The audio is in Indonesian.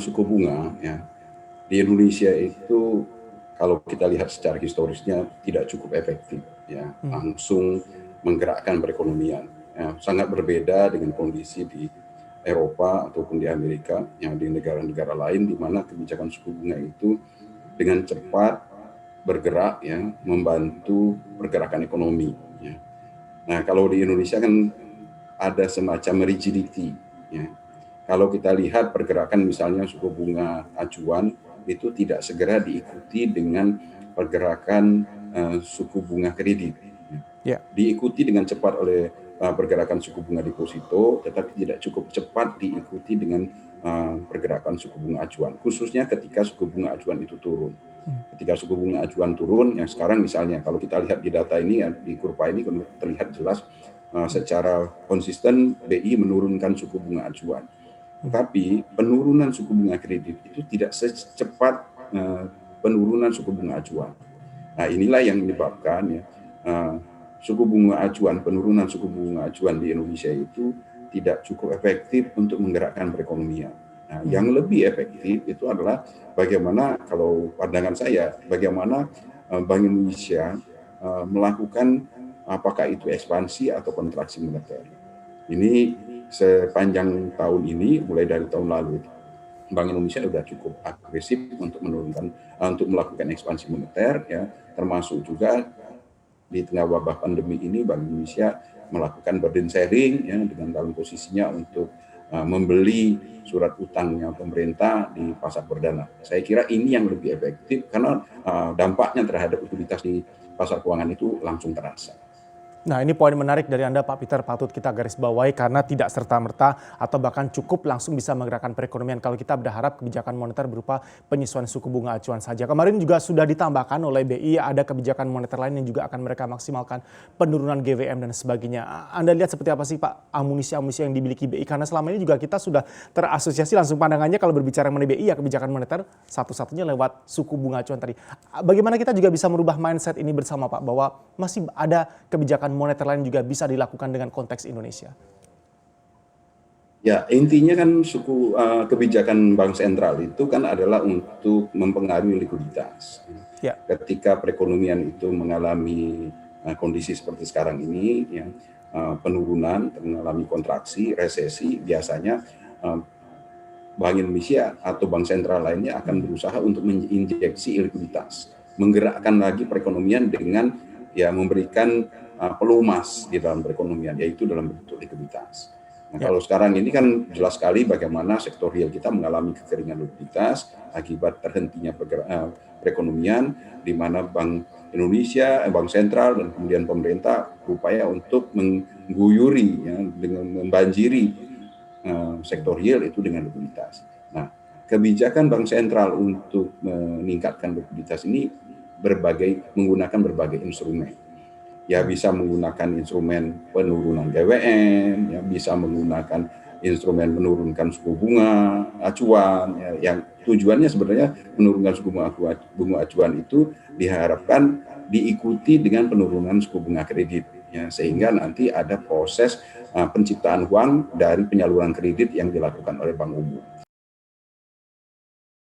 suku bunga ya di Indonesia itu kalau kita lihat secara historisnya tidak cukup efektif ya langsung menggerakkan perekonomian. Ya, sangat berbeda dengan kondisi di Eropa ataupun di Amerika yang di negara-negara lain di mana kebijakan suku bunga itu dengan cepat bergerak ya membantu pergerakan ekonomi ya. Nah, kalau di Indonesia kan ada semacam rigidity ya. Kalau kita lihat pergerakan misalnya suku bunga acuan itu tidak segera diikuti dengan pergerakan suku bunga kredit. Ya. Diikuti dengan cepat oleh pergerakan suku bunga deposito, tetapi tidak cukup cepat diikuti dengan pergerakan suku bunga acuan, khususnya ketika suku bunga acuan itu turun. Ketika suku bunga acuan turun, yang sekarang misalnya kalau kita lihat di data ini, di kurva ini terlihat jelas secara konsisten BI menurunkan suku bunga acuan. Tetapi penurunan suku bunga kredit itu tidak secepat penurunan suku bunga acuan. Nah, inilah yang menyebabkan ya suku bunga acuan, penurunan suku bunga acuan di Indonesia itu tidak cukup efektif untuk menggerakkan perekonomian. Nah, yang lebih efektif itu adalah bagaimana, kalau pandangan saya, bagaimana Bank Indonesia melakukan apakah itu ekspansi atau kontraksi moneter. Ini sepanjang tahun ini, mulai dari tahun lalu, Bank Indonesia sudah cukup agresif untuk untuk melakukan ekspansi moneter, ya, termasuk juga di tengah wabah pandemi ini Bank Indonesia melakukan burden sharing ya, dengan dalam posisinya untuk membeli surat utangnya pemerintah di pasar perdana. Saya kira ini yang lebih efektif karena dampaknya terhadap likuiditas di pasar keuangan itu langsung terasa. Nah, ini poin menarik dari Anda, Pak Peter, patut kita garis bawahi karena tidak serta-merta atau bahkan cukup langsung bisa menggerakkan perekonomian kalau kita berharap kebijakan moneter berupa penyesuaian suku bunga acuan saja. Kemarin juga sudah ditambahkan oleh BI ada kebijakan moneter lain yang juga akan mereka maksimalkan, penurunan GWM dan sebagainya. Anda lihat seperti apa sih, Pak, amunisi-amunisi yang dimiliki BI? Karena selama ini juga kita sudah terasosiasi langsung pandangannya kalau berbicara mengenai BI ya kebijakan moneter satu-satunya lewat suku bunga acuan tadi. Bagaimana kita juga bisa merubah mindset ini bersama, Pak, bahwa masih ada kebijakan moneter lain juga bisa dilakukan dengan konteks Indonesia? Ya, intinya kan kebijakan bank sentral itu kan adalah untuk mempengaruhi likuiditas. Ya. Ketika perekonomian itu mengalami kondisi seperti sekarang ini, ya, penurunan, mengalami kontraksi, resesi, biasanya Bank Indonesia atau bank sentral lainnya akan berusaha untuk menginjeksi likuiditas, menggerakkan lagi perekonomian dengan ya memberikan pelumas di dalam perekonomian, yaitu dalam bentuk likuiditas. Nah, kalau sekarang ini kan jelas sekali bagaimana sektor real kita mengalami kekeringan likuiditas akibat terhentinya perekonomian, di mana Bank Indonesia, Bank Sentral dan kemudian pemerintah berupaya untuk mengguyuri, ya, dengan membanjiri sektor real itu dengan likuiditas. Nah, kebijakan Bank Sentral untuk meningkatkan likuiditas ini menggunakan berbagai instrumen. Ya, bisa menggunakan instrumen penurunan GWM, ya, bisa menggunakan instrumen menurunkan suku bunga acuan, ya, yang tujuannya sebenarnya menurunkan suku bunga acuan itu diharapkan diikuti dengan penurunan suku bunga kredit, ya, sehingga nanti ada proses penciptaan uang dari penyaluran kredit yang dilakukan oleh bank umum.